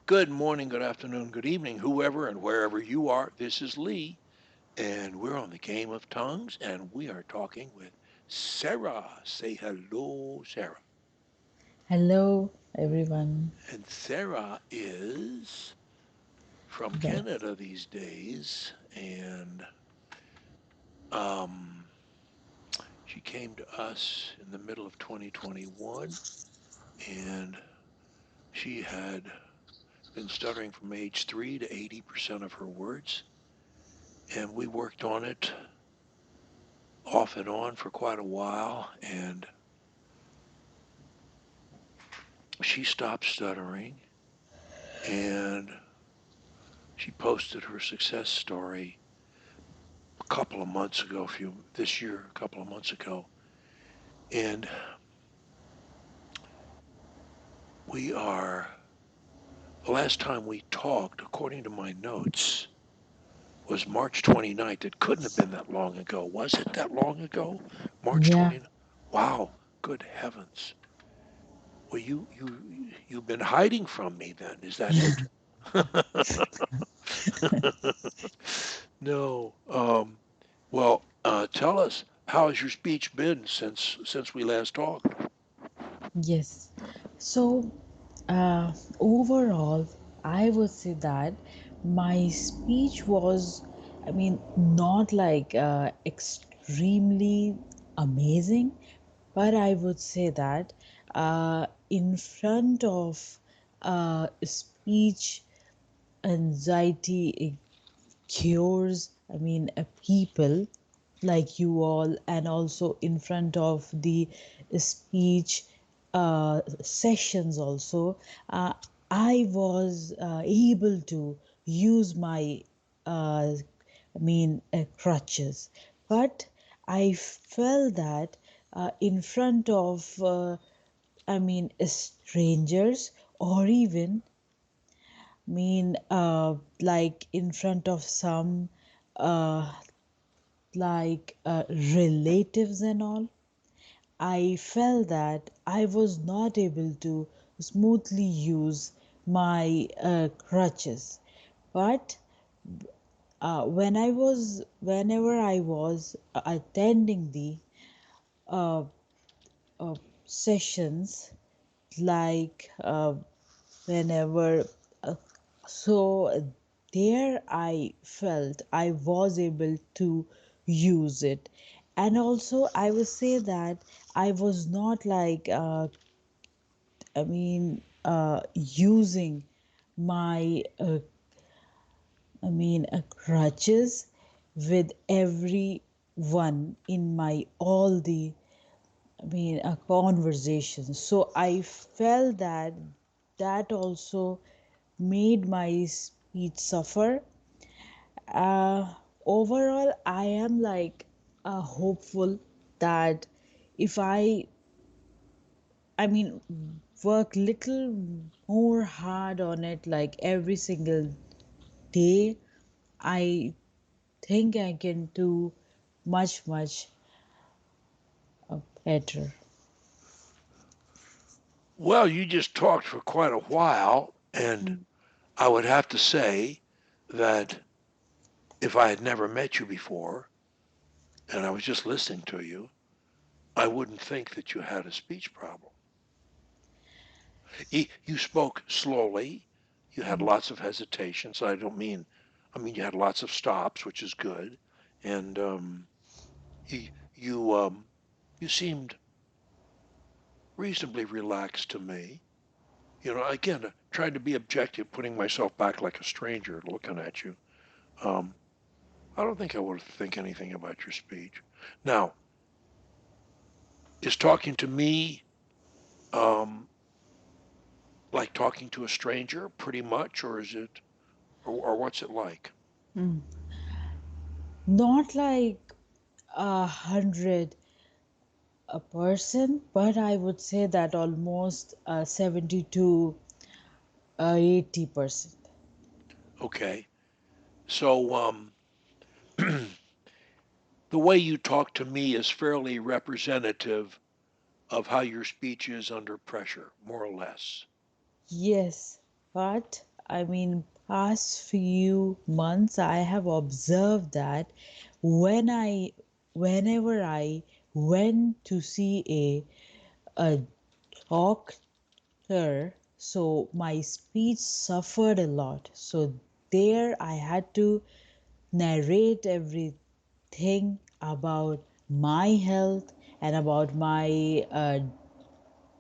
Good morning, good afternoon, good evening, whoever and wherever you are. This is Lee, and we're on the Game of Tongues, and we are talking with Sarah. Say hello, Sarah. Hello, everyone. And Sarah is from Yes. Canada these days, and um, she came to us in the middle of 2021, and she had been stuttering from age 3 to 80% of her words, and we worked on it off and on for quite a while, and she stopped stuttering, and she posted her success story a couple of months ago, this year, a couple of months ago, and we are. The last time we talked, according to my notes, was March 29th. It couldn't have been that long ago. Was it that long ago? March Yeah. 29th? Wow, good heavens. Well, you've been hiding from me then. Is that it? No. Tell us, how has your speech been since we last talked? Yes. So, overall, I would say that my speech was, not like extremely amazing, but I would say that in front of speech anxiety cures, people like you all, and also in front of the speech sessions also, I was able to use my crutches. But I felt that in front of strangers, or even like in front of some uh, relatives and all, I felt that I was not able to smoothly use my crutches. But whenever I was attending the uh, sessions, like whenever uh, so there I felt I was able to use it. And also I would say that I was not like using my crutches with everyone in my all the a conversation. So I felt that that also made my speech suffer. Overall, I am like hopeful that if I mean, work little more hard on it, like every single day, I think I can do much better. Well, you just talked for quite a while, and I would have to say that if I had never met you before and I was just listening to you, I wouldn't think that you had a speech problem. You spoke slowly. You had lots of hesitations. I mean, you had lots of stops, which is good. And you, you, you seemed reasonably relaxed to me. You know, again, trying to be objective, putting myself back like a stranger looking at you. Um, I don't think I would think anything about your speech. Now, is talking to me um, like talking to a stranger, pretty much, or is it, or what's it like? Mm. Not like 100% but I would say that almost 70 to 80%. Okay, so the way you talk to me is fairly representative of how your speech is under pressure, more or less. Yes, but I mean, past few months, I have observed that when I, whenever I went to see a doctor, so my speech suffered a lot. So there I had to narrate everything about my health and about my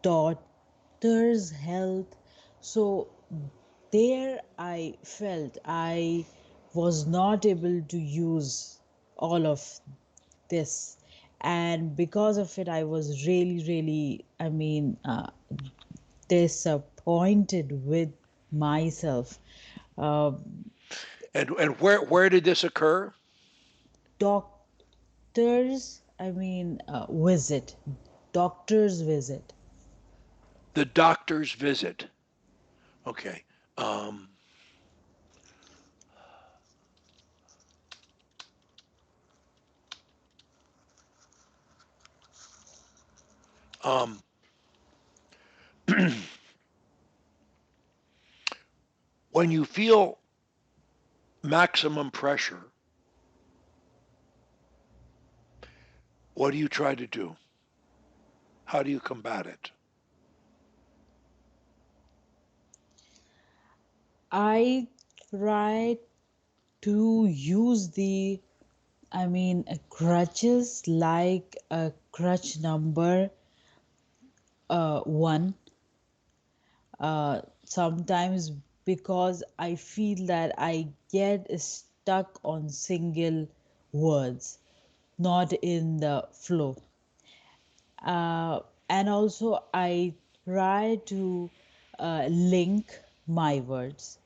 daughter's health. So there I felt I was not able to use all of this. And because of it, I was really, really, disappointed with myself. Uh, And where did this occur? doctors, visit, doctor's visit. The doctor's visit. Okay. Um, um, when you feel maximum pressure, what do you try to do? How do you combat it? I try to use the, crutches like a crutch number one. Sometimes because I feel that I get stuck on single words, not in the flow. And also, I try to link my words,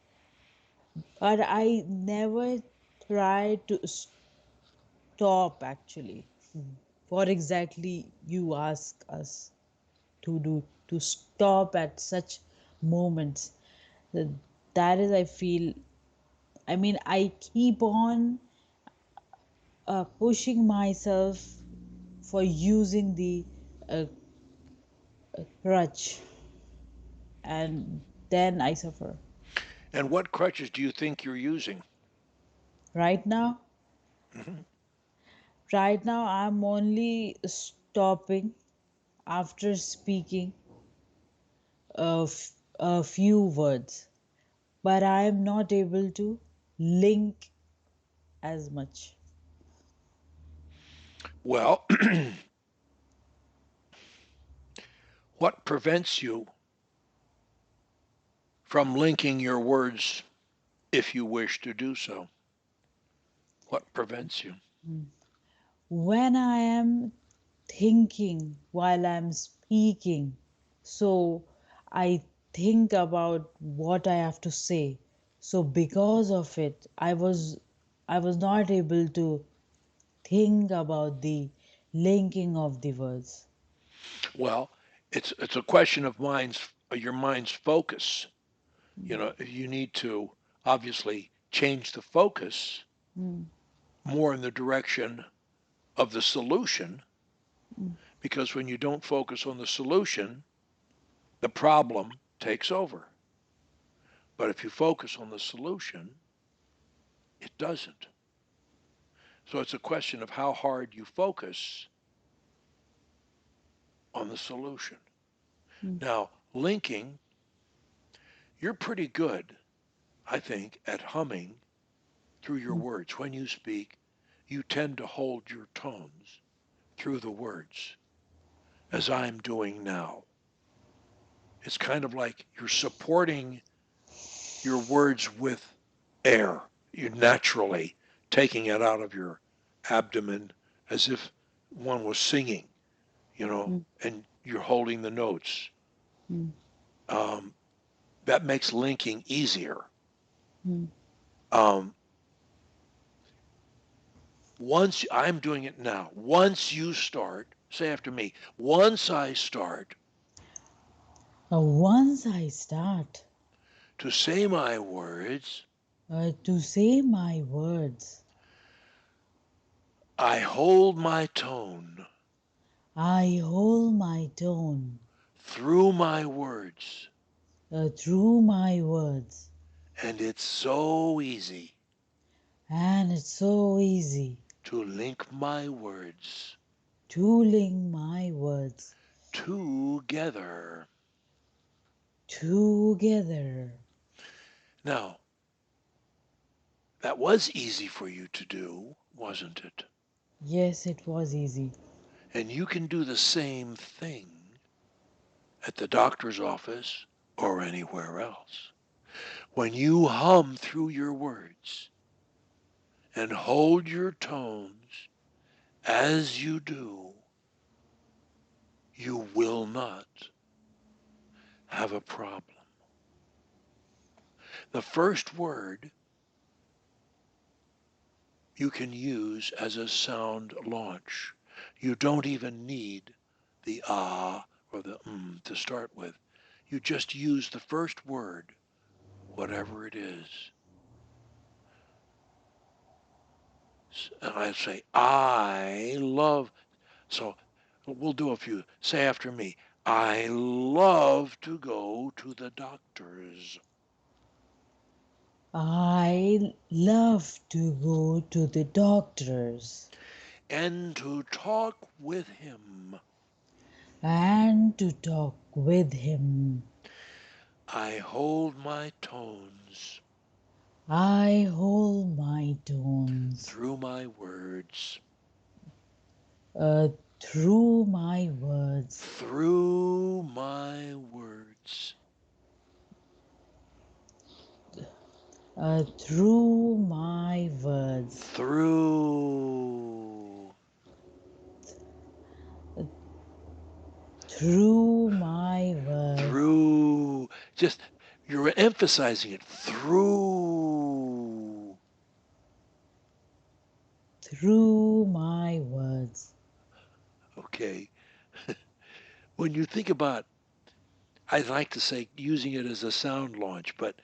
but I never try to stop actually. What exactly you ask us to do to stop at such moments? Th- that is, I feel, I keep on pushing myself for using the uh, crutch, and then I suffer. And what crutches do you think you're using? Right now, Mhm. I'm only stopping after speaking a few words, but I am not able to link as much. Well, what prevents you from linking your words if you wish to do so? What prevents you? When I am thinking while I'm speaking, so I think about what I have to say. So because of it, I was not able to think about the linking of the words. Well, it's a question of your mind's focus. You know, you need to obviously change the focus Mm, more in the direction of the solution, mm, because when you don't focus on the solution, the problem takes over. But if you focus on the solution, it doesn't. So it's a question of how hard you focus on the solution. mm, Now, linking, you're pretty good, I think, at humming through your mm, words. When you speak, you tend to hold your tones through the words, as I'm doing now. It's kind of like you're supporting your words with air. You're naturally taking it out of your abdomen as if one was singing, mm, and you're holding the notes. mm, Um, that makes linking easier. mm. Um, once I'm doing it now, once you start, say after me, once I start Once I start to say my words, to say my words, I hold my tone I hold my tone through my words, through my words, And it's so easy and it's so easy to link my words to link my words together. together. Now, that was easy for you to do, wasn't it? Yes, it was easy. And you can do the same thing at the doctor's office or anywhere else. When you hum through your words and hold your tones as you do, you will not have a problem. The first word you can use as a sound launch. You don't even need the ah or the to start with. You just use the first word, whatever it is. And I say, I love. So we'll do a few. Say after me. I love to go to the doctor's I love to go to the doctor's and to talk with him. and to talk with him. I hold my tones I hold my tones through my words, uh, through my words, through my words, through my words, through, through my words, through. Just you're emphasizing it through. through my words. Okay. When you think about, I'd like to say using it as a sound launch, but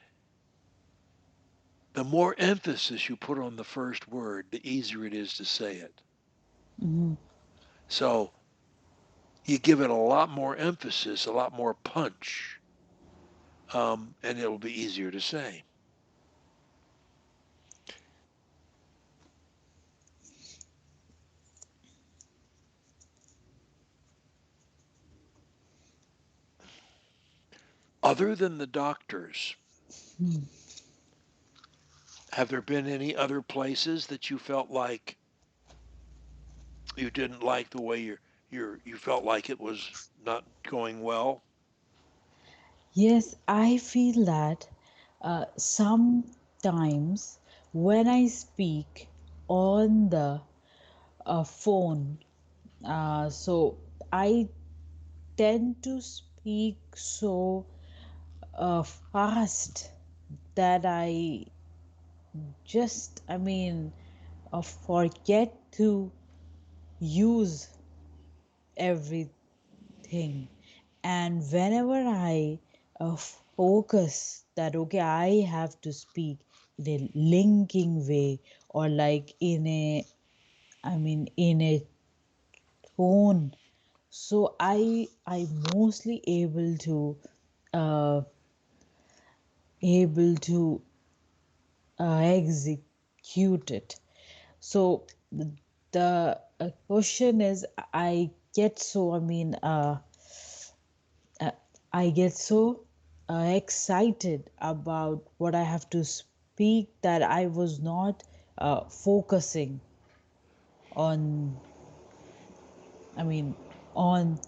the more emphasis you put on the first word, the easier it is to say it. Mhm. So you give it a lot more emphasis, a lot more punch, and it'll be easier to say. Other than the doctors, have there been any other places that you felt like you didn't like the way you felt like it was not going well? Yes, I feel that sometimes when I speak on the phone, so I tend to speak so fast that I forget to use everything. And whenever I focus that, okay, I have to speak in a linking way or like in a tone, so I mostly uh, able to execute it. So the question is, I get so uh, I get so excited about what I have to speak that I was not focusing on, I mean, on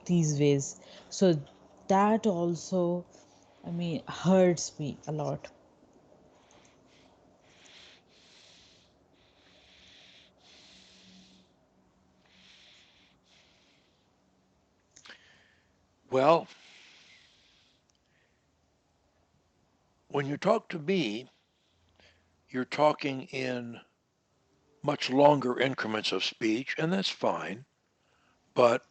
these ways. So that also, hurts me a lot. Well, when you talk to me, you're talking in much longer increments of speech, and that's fine, but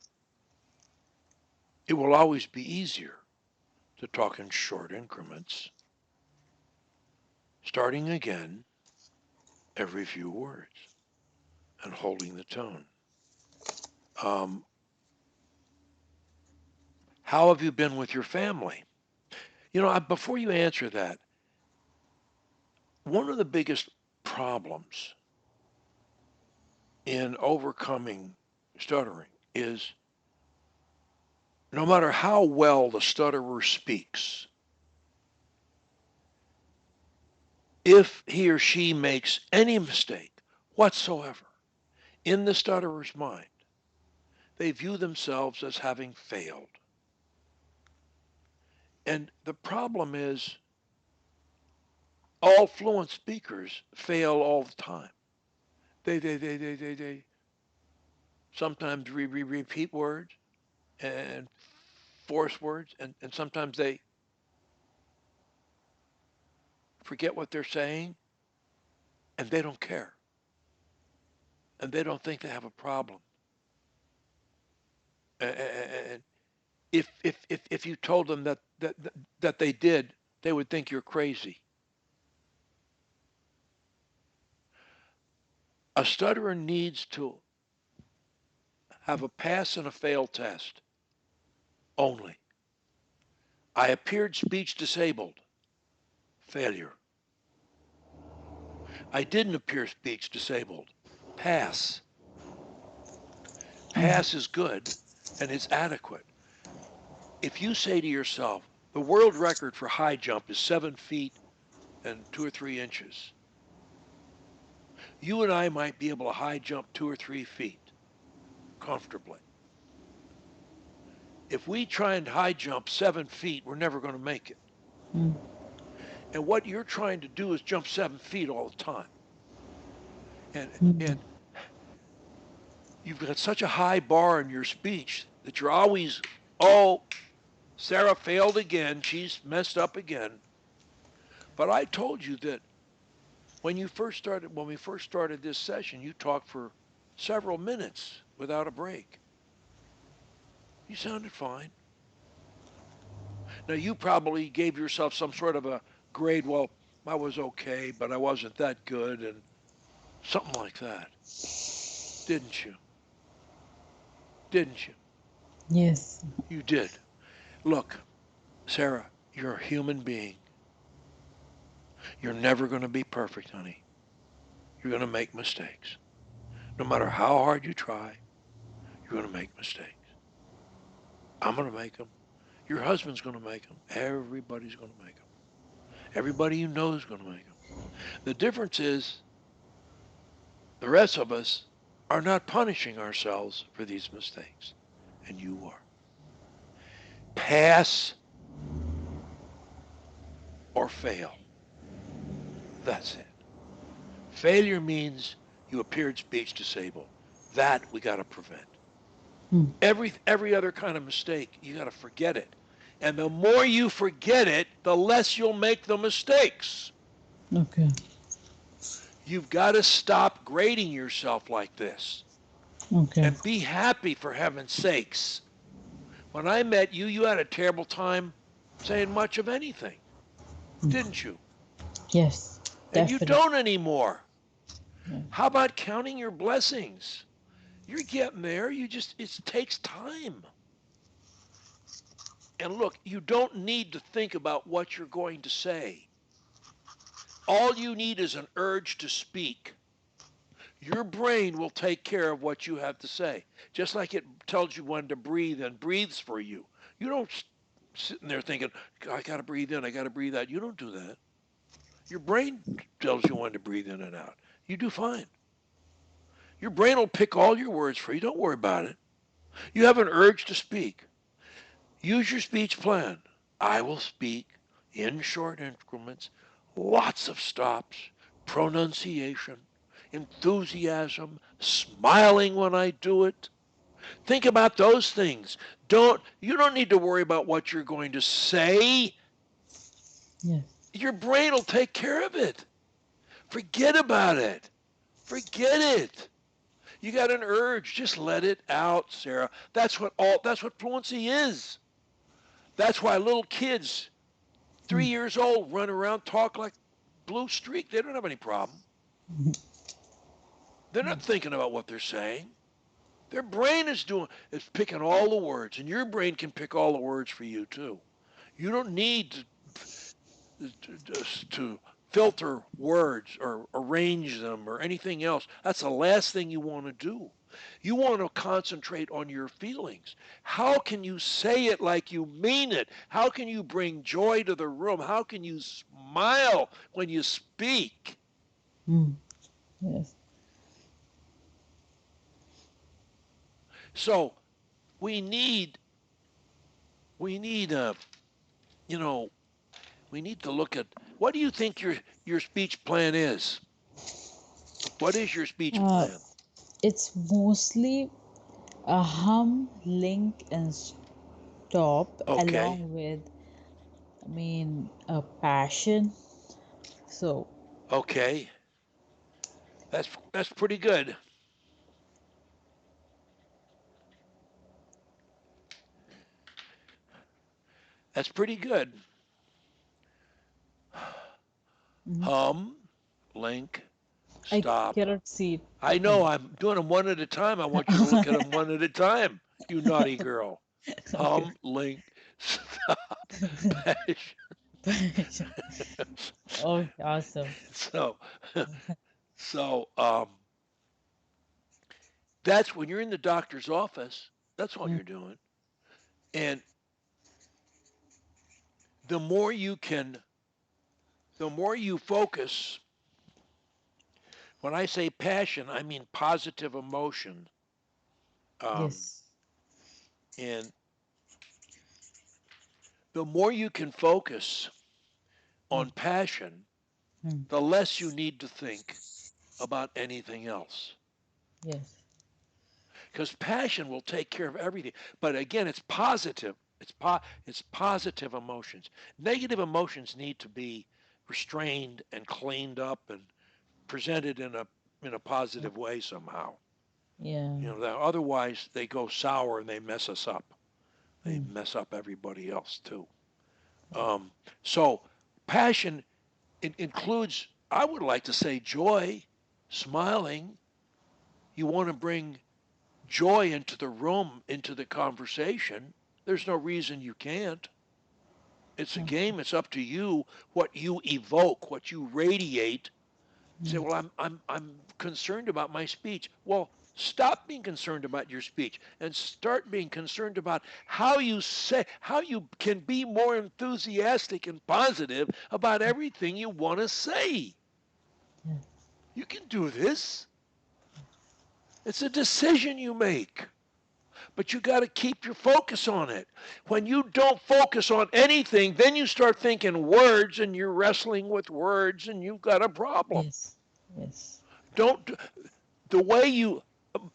it will always be easier to talk in short increments, starting again every few words and holding the tone. Um, how have you been with your family? Before you answer that, one of the biggest problems in overcoming stuttering is no matter how well the stutterer speaks, if he or she makes any mistake whatsoever in the stutterer's mind, they view themselves as having failed. And the problem is all fluent speakers fail all the time. They sometimes repeat words and force words, and sometimes they forget what they're saying, and they don't care, and they don't think they have a problem. And if you told them that they did, they would think you're crazy. A stutterer needs to have a pass and a fail test only. I appeared speech disabled. Failure. I didn't appear speech disabled. Pass. Pass is good and it's adequate. If you say to yourself, the world record for high jump is 7 feet and 2 or 3 inches, you and I might be able to high jump 2 or 3 feet comfortably. If we try and high jump 7 feet, we're never going to make it. Mm. And what you're trying to do is jump 7 feet all the time. And Mm. and you've got such a high bar in your speech that you're always, oh, Sarah failed again. She's messed up again. But I told you that when we first started this session, you talked for several minutes without a break. You sounded fine. Now you probably gave yourself some sort of a grade. Well, I was okay, but I wasn't that good, and something like that, didn't you? Didn't you? Yes. You did. Look, Sarah, you're a human being. You're never going to be perfect, honey. You're going to make mistakes. No matter how hard you try, you're going to make mistakes. I'm going to make them. Your husband's going to make them. Everybody's going to make them. Everybody you know is going to make them. The difference is the rest of us are not punishing ourselves for these mistakes, and you are. Pass or fail. That's it. Failure means you appeared speech disabled. That we got to prevent. Mm. Every other kind of mistake, you got to forget it. And the more you forget it, the less you'll make the mistakes. Okay. You've got to stop grading yourself like this Okay. and be happy for heaven's sakes. When I met you, you had a terrible time saying much of anything, Mm. didn't you? Yes. And you Definitely. don't anymore. Yeah. How about counting your blessings? You're getting there. It takes time. And look, you don't need to think about what you're going to say. All you need is an urge to speak. Your brain will take care of what you have to say, just like it tells you when to breathe and breathes for you. You don't sitting there thinking, I got to breathe in, I got to breathe out. You don't do that. Your brain tells you when to breathe in and out. You do fine. Your brain will pick all your words for you. Don't worry about it. You have an urge to speak. Use your speech plan. I will speak in short increments, lots of stops, pronunciation, enthusiasm, smiling when I do it. Think about those things. You don't need to worry about what you're going to say. Yes. Your brain will take care of it. Forget about it. Forget it. You got an urge, just let it out, Sarah. That's what fluency is. That's why little kids, Mm. 3 years old, run around, talk like blue streak. They don't have any problem. They're not thinking about what they're saying. Their brain is picking all the words, and your brain can pick all the words for you too. You don't need to filter words or arrange them or anything else. That's the last thing you want to do. You want to concentrate on your feelings. How can you say it like you mean it? How can you bring joy to the room? How can you smile when you speak? Mm. Yes. So we need we need you know we need to look at what do you think your speech plan is? What is your speech Uh, plan? it's mostly a hum, link, and stop, Okay, along with, a passion. So, okay, that's pretty good. That's pretty good. mhm. Hum, link, I stop. cannot see it. I Oh, know I'm doing them one at a time. I want you to look at them one at a time. You naughty girl. okay. Hum, link, stop, passion. Okay, awesome. So, so that's when you're in the doctor's office. That's all Mm. you're doing. And the more you can, the more you focus. When I say passion, I mean positive emotion. Um, Yes. and the more you can focus Mm. on passion, Mm. the less you need to think about anything else. Yes. Because passion will take care of everything. But again, it's positive. It's positive emotions. Negative emotions need to be restrained and cleaned up and presented in a positive way somehow. Yeah. Otherwise they go sour and they mess us up. They Mm. mess up everybody else too. Um, so passion it includes, I would like to say, joy, smiling. You want to bring joy into the room, into the conversation. There's no reason you can't. It's a Mm. game. It's up to you what you evoke, what you radiate. Say, Mm. well, I'm concerned about my speech. Well, stop being concerned about your speech and start being concerned about how you can be more enthusiastic and positive about everything you want to say. Yeah. You can do this. It's a decision you make, but you got to keep your focus on it. When you don't focus on anything, then you start thinking words and you're wrestling with words and you've got a problem. Yes. Yes. Don't the way you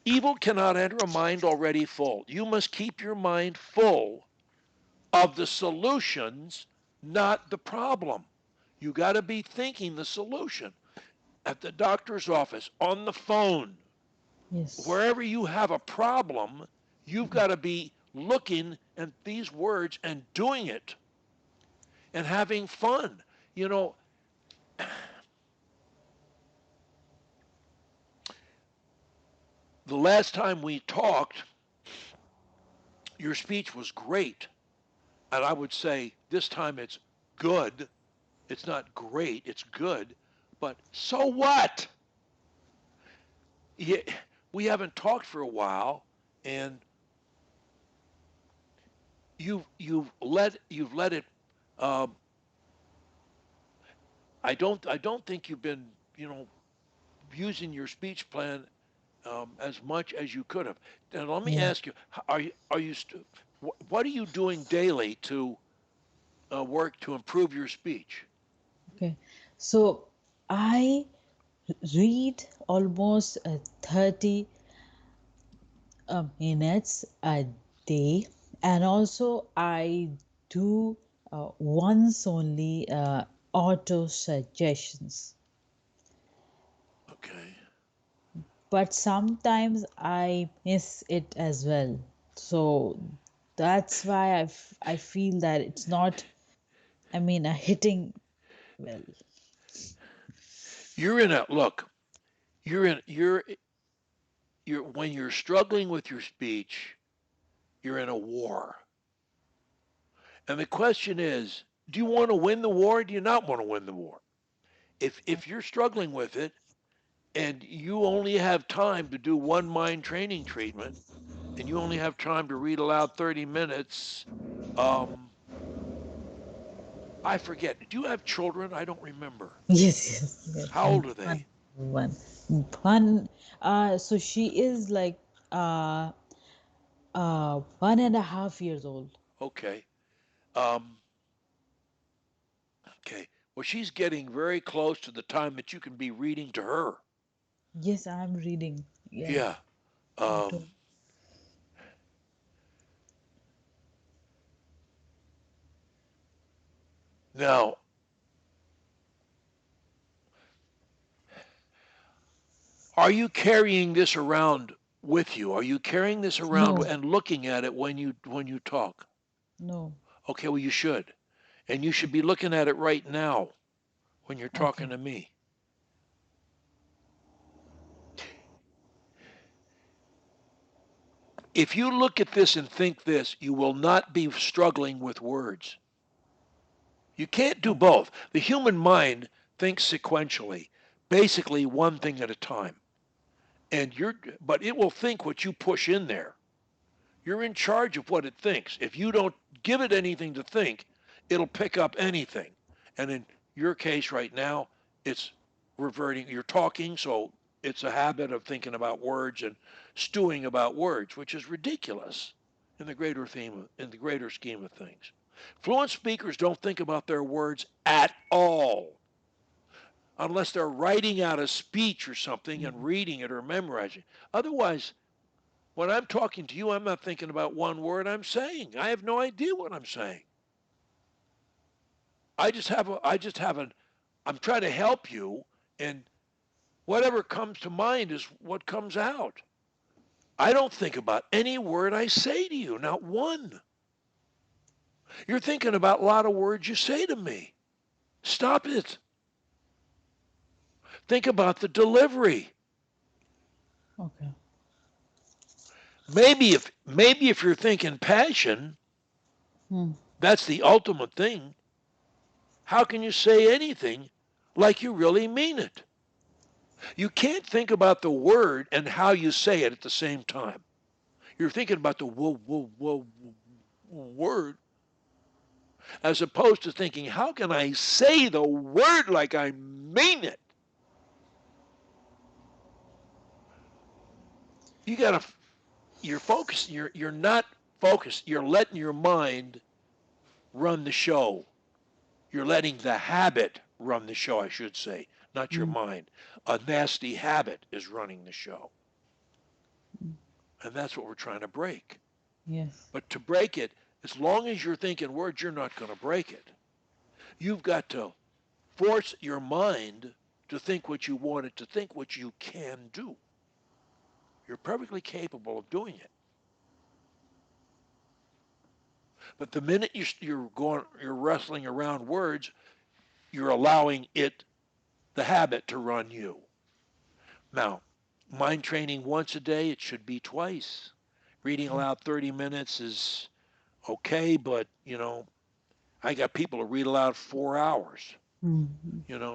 evil cannot enter a mind already full. You must keep your mind full of the solutions, not the problem. You got to be thinking the solution at the doctor's office, on the phone, Yes. wherever you have a problem, you've got to be looking at these words and doing it and having fun. You know, the last time we talked, your speech was great. And I would say this time it's good. It's not great, it's good. But so what? Yeah, we haven't talked for a while, and you've let it. Um, I don't think you've been using your speech plan as much as you could have. And let me Yeah. ask you: what are you doing daily to work to improve your speech? Okay. So I read almost 30 minutes a day, and also I do once only auto suggestions, Okay. but sometimes I miss it as well. So that's why I feel that it's not, hitting well. You're in a look. You're in you're when you're struggling with your speech, you're in a war. And the question is, do you want to win the war or do you not want to win the war? if you're struggling with it and you only have time to do one mind training treatment and you only have time to read aloud 30 minutes, um, I forget. Do you have children? I don't remember. Yes, yes, How yes. old are One, they? one, one. So she is like 1.5 years old. Okay. Um, okay. Well, she's getting very close to the time that you can be reading to her. Yes, I'm reading. Yes, Yeah. I do. Um, Now, are you carrying this around with you? Are you carrying this around No, and looking at it when you talk? no. Okay, well you should. And you should be looking at it right now when you're talking Okay. to me. If you look at this and think this, you will not be struggling with words. You can't do Okay. both. The human mind thinks sequentially, basically one thing at a time. But it will think what you push in there. You're in charge of what it thinks. If you don't give it anything to think, it'll pick up anything. And in your case right now, it's reverting. You're talking, so it's a habit of thinking about words and stewing about words, which is ridiculous in the greater scheme of things. Fluent speakers don't think about their words at all unless they're writing out a speech or something and Mm. reading it or memorizing. Otherwise, when I'm talking to you, I'm not thinking about one word I'm saying. I have no idea what I'm saying. I just have an, I'm trying to help you, and whatever comes to mind is what comes out. I don't think about any word I say to you, not one. You're thinking about a lot of words you say to me. Stop it. Think about the delivery. Okay. Maybe if you're thinking passion, Hmm. that's the ultimate thing. How can you say anything like you really mean it? You can't think about the word and how you say it at the same time. You're thinking about the word as opposed to thinking, how can I say the word like I mean it? You gotta, you're focused, you're not focused. You're letting your mind run the show. You're letting the habit run the show, I should say, not your Hmm. mind. A nasty habit is running the show. Hmm. And that's what we're trying to break. Yes. But to break it, as long as you're thinking words, you're not going to break it. You've got to force your mind to think what you want it to think, what you can do. You're perfectly capable of doing it. But the minute you're wrestling around words, you're allowing it, the habit, to run you. Now, mind training once a day, it should be twice. Reading aloud 30 minutes is okay, but I got people who read aloud 4 hours. Hmm.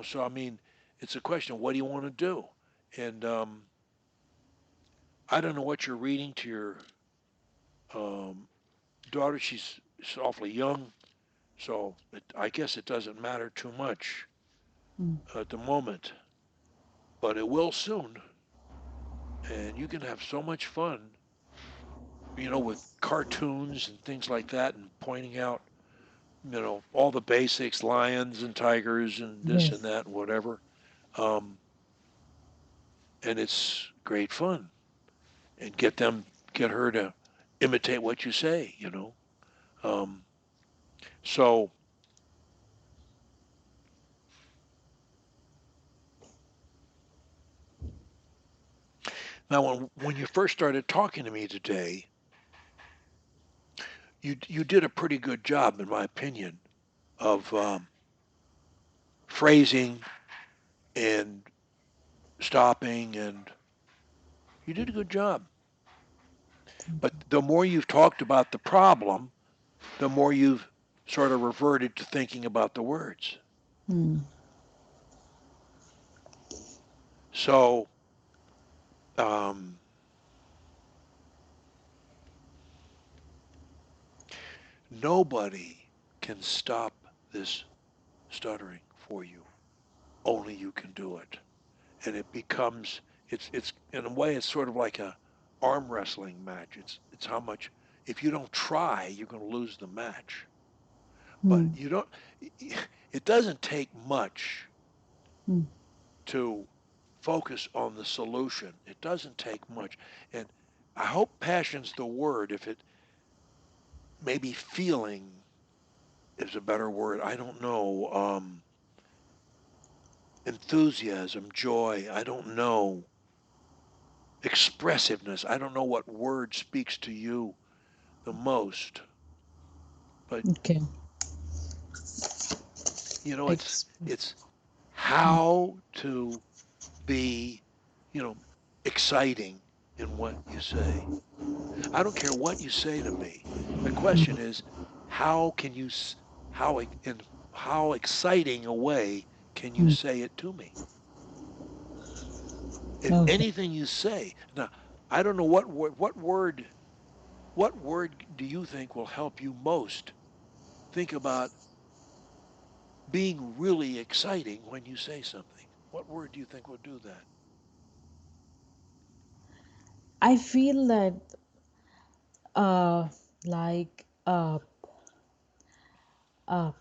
So I mean, it's a question of what do you want to do? And I don't know what you're reading to your um, daughter. She's awfully young, so I guess it doesn't matter too much Hmm. at the moment, but it will soon. And you can have so much fun, with cartoons and things like that, and pointing out, all the basics, lions and tigers and this and Yes. that and whatever. Um, and it's great fun. And get her to imitate what you say. Um, so now, when you first started talking to me today, you did a pretty good job, in my opinion, of phrasing and stopping, and you did a good job. Thank But you. the more you've talked about the problem, the more you've sort of reverted to thinking about the words. Hmm. So um, nobody can stop this stuttering for you. Only you can do it. And it becomes it's in a way it's sort of like a arm wrestling match. It's how much if you don't try, you're going to lose the match. But Hmm. you don't it doesn't take much Hmm. to focus on the solution. It doesn't take much. And I hope passion's the word. If it maybe feeling is a better word, I don't know. Enthusiasm, joy, I don't know. Expressiveness, I don't know what word speaks to you the most, but Okay. it's Ex- it's hmm. how to be, you know, exciting in what you say. I don't care what you say to me. The question Hmm. is, how can you, how in how exciting a way can you Hmm. say it to me? If Okay. anything you say, now I don't know what word do you think will help you most? Think about being really exciting when you say something. What word do you think will do that? I feel that uh like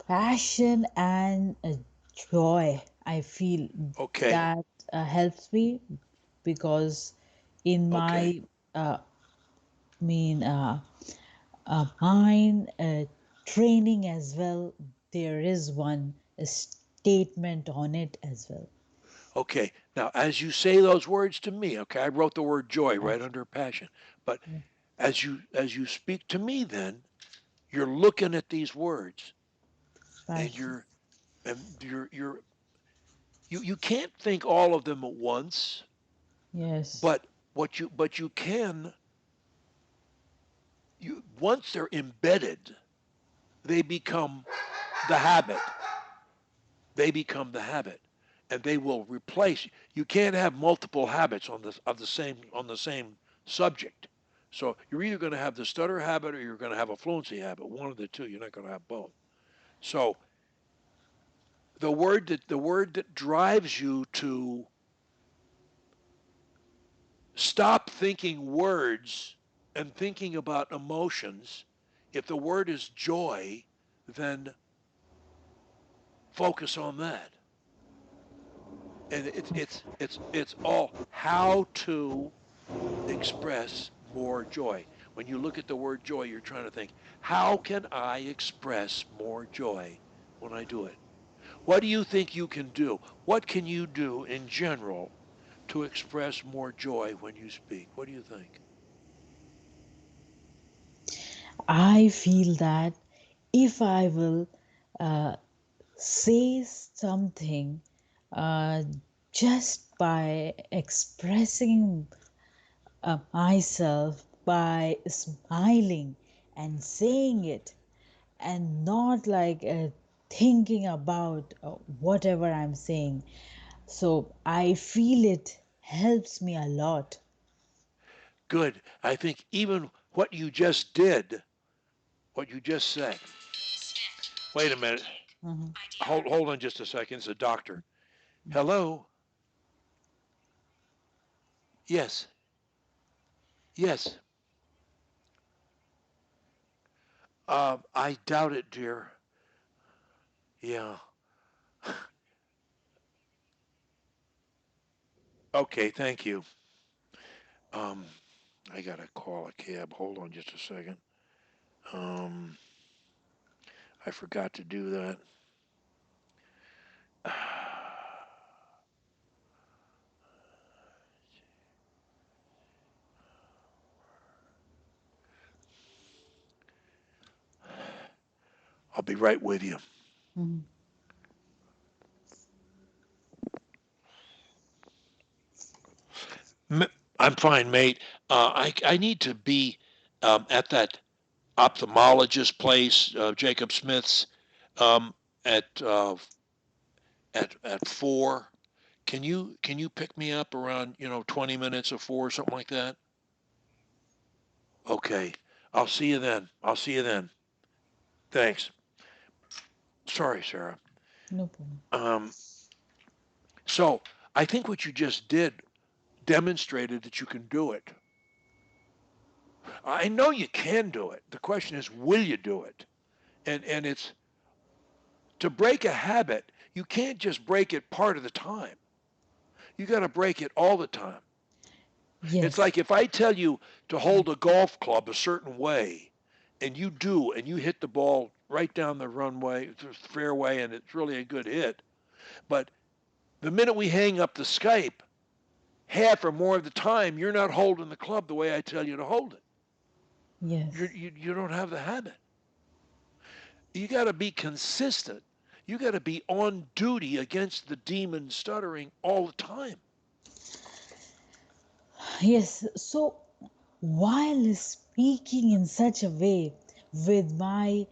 passion and joy. I feel Okay, that helps me because in okay, my mean mine training as well, there is one statement on it as well. okay. Now, as you say those words to me, okay, I wrote the word joy right Passion. under passion. But Yeah. as you speak to me, then you're looking at these words, and Passion. you can't think all of them at once, Yes. but you can you once they're embedded, they become the habit. They become the habit, and they will replace. You can't have multiple habits on the same subject. So you're either going to have the stutter habit or you're going to have a fluency habit. One of the two. You're not going to have both. So the word that drives you to stop thinking words and thinking about emotions, if the word is joy, then focus on that. And it's all how to express more joy. When you look at the word joy, you're trying to think, how can I express more joy when I do it? What do you think you can do? What can you do in general to express more joy when you speak? What do you think? I feel that if I will uh, say something uh, just by expressing myself, by smiling and saying it, and not like thinking about whatever I'm saying. So I feel it helps me a lot. Good. I think even what you just did, what you just said. Wait a minute. Mhm. Hold on just a second. It's a doctor. Hello. Yes. Yes. I doubt it, dear. Yeah. Okay. Thank you. Um, I gotta call a cab. Hold on just a second. Um, I forgot to do that. I'll be right with you. Mhm. I'm fine, mate. I need to be at that ophthalmologist place, Jacob Smith's, um, at 4. can you pick me up around 20 minutes or four, something like that? Okay. I'll see you then. I'll see you then. Thanks. Sorry, Sarah. No problem. Um, so I think what you just did demonstrated that you can do it. I know you can do it. The question is, will you do it? And it's to break a habit. You can't just break it part of the time. You got to break it all the time. It's Yes. like if I tell you to hold a golf club a certain way, and you do, and you hit the ball right down the runway, the fairway, and it's really a good hit. But the minute we hang up the Skype, half or more of the time, you're not holding the club the way I tell you to hold it. Yes. You don't have the habit. You got to be consistent. You got to be on duty against the demon stuttering all the time. Yes. So while speaking in such a way with my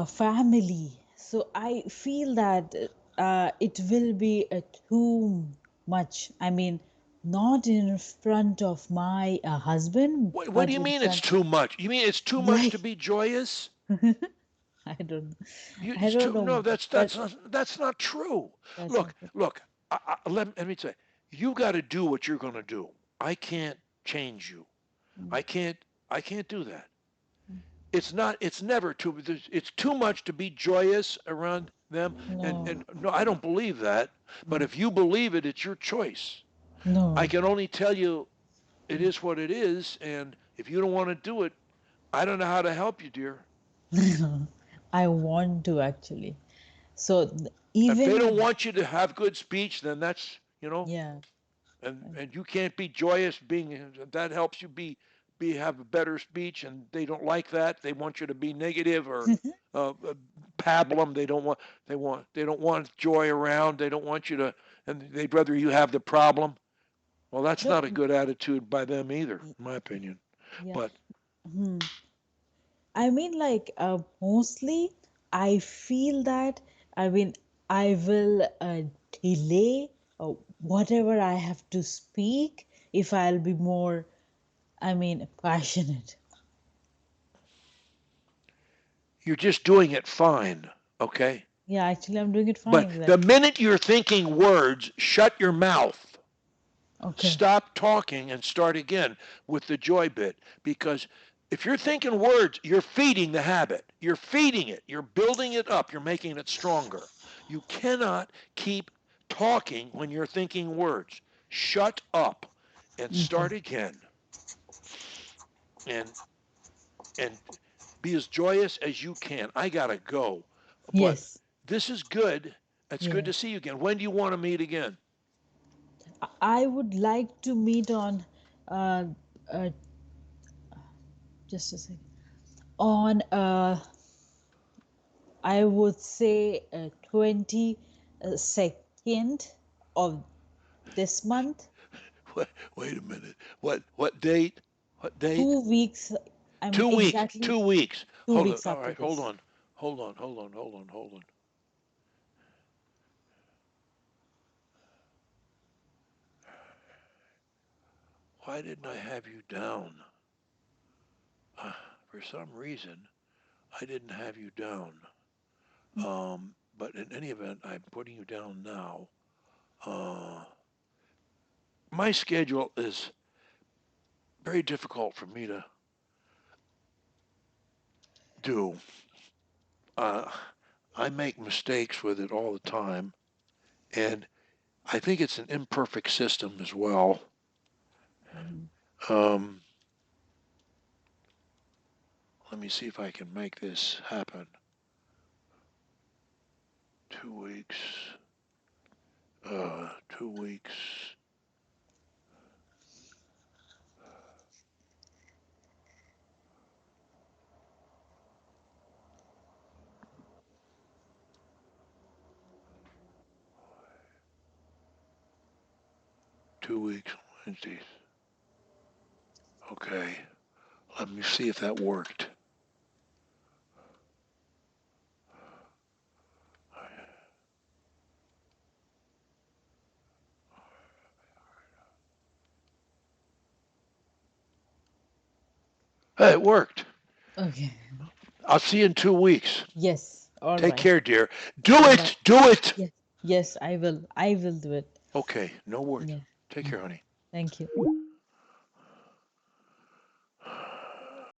family, so I feel that it will be too much. I mean, not in front of my husband, What do but you in mean it's front, too much? You mean it's too much to like, be joyous? I don't, I It's don't too no. know, but That's not true. that's not. Look. Let me say, you got to do what you're going to do. I can't change you. Mm, I can't. I can't do that. It's not. It's never too. It's too much to be joyous around them. no, And no, I don't believe that. But mm, if you believe it, it's your choice. I no. can only tell you it is what it is. And if you don't want to do it, I don't know how to help you, dear. I want to actually. So If they don't even, want you to have good speech, then that's. yeah, And you can't be joyous being that helps you be have a better speech, and they don't like that. They want you to be negative or pablum. They don't want joy around. They don't want you to, and they'd rather you have the problem. Well, that's no, not a good attitude by them either, in my opinion. yeah. But Hmm. I mean, like, mostly I feel that, I mean, I will delay whatever I have to speak if I'll be more, I mean, passionate. you're just doing it fine, okay? Yeah, actually, I'm doing it fine, But the exactly. minute you're thinking words, shut your mouth. Okay. Stop talking and start again with the joy bit, because if you're thinking words, you're feeding the habit. You're feeding it. You're building it up. You're making it stronger. You cannot keep talking when you're thinking words. Shut up and Okay. start again, and and be as joyous as you can. I got to go, but Yes. this is good. It's good Yeah. to see you again. When do you want to meet again? I would like to meet on, uh, uh, just a second, on, I would say 22nd of this month. Wait a minute. What date? What date? 2 weeks, I mean, 2 weeks. exactly 2 weeks. two Hold on. weeks All after right. Hold this. on. Hold on. Hold on. Hold on. Hold on. Why didn't I have you down? Uh, for some reason, I didn't have you down. But in any event, I'm putting you down now. Uh, my schedule is very difficult for me to do. Uh, I make mistakes with it all the time, and I think it's an imperfect system as well. Mhm. Um, Let me see if I can make this happen. 2 weeks. 2 weeks. 2 weeks. Wednesdays. Okay. Let me see if that worked. Hey, it worked. Okay. I'll see you in 2 weeks. Yes. All Take right. care, dear. Do Bye bye. it. Do it. Yes. Yes, I will. I will do it. Okay, no worries. Yeah. Take Mm. care, honey. Thank you.